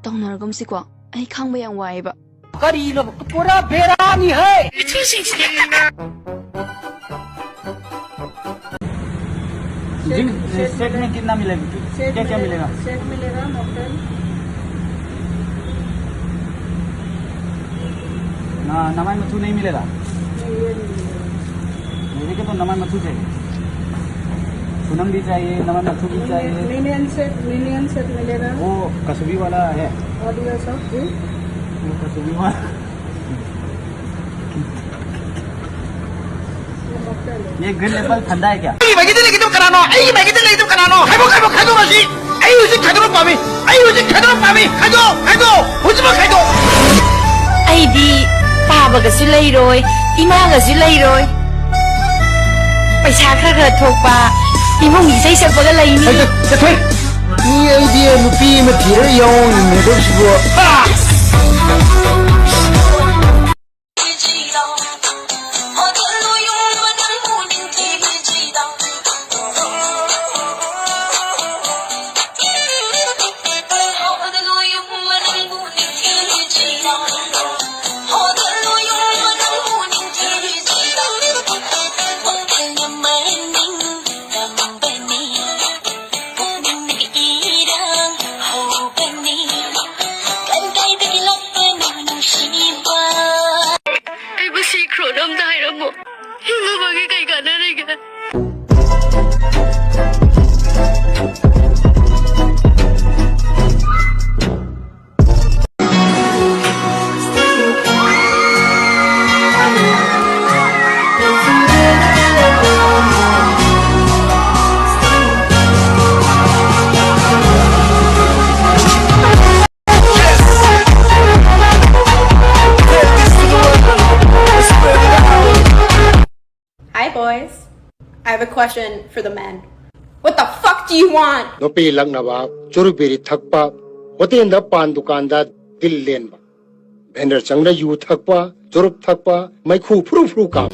Tounaragumsi ko, ay khangba yang wai ba. Karino pura berani hai. Set में कितना मिलेगा? क्या क्या मिलेगा? सेट मिलेगा मॉकटेल ना नमक मच्छू नहीं मिलेगा। मेरे को तो नमक मच्छू चाहिए, सुनम भी चाहिए, नमक मच्छू भी चाहिए। मिनियन सेट मिलेगा। वो कसूबी वाला है, ऑडियो सब जी वो कसूबी वाला ये ग्रीन एप्पल ठंडा है क्या? ꯑꯩꯗꯤ ꯄꯥꯕꯒꯁꯨ ꯂꯩꯔꯣꯏ ꯏꯃꯥꯒꯁꯨ ꯂꯩꯔꯣꯏ ꯄꯩꯁꯥ ꯈꯔ ꯊꯣꯛꯄ ꯏꯃꯨꯡ ꯏꯁꯩ ꯁꯛꯄꯒ ꯂꯩꯅꯤ ꯃꯤ ꯑꯩꯗꯤ ꯅꯨꯄꯤ ꯑꯃ ꯊꯤꯔ ꯌꯥꯎꯔꯤꯅꯦꯗꯧꯁꯤꯕꯨ Hi boys, I have a question for the men. What the fuck do you want? No pi lang na ba churu beri thakpa hotel da pan dukan da dil len ba banner chang na yu thakpa churup thakpa mai khu phru phru kam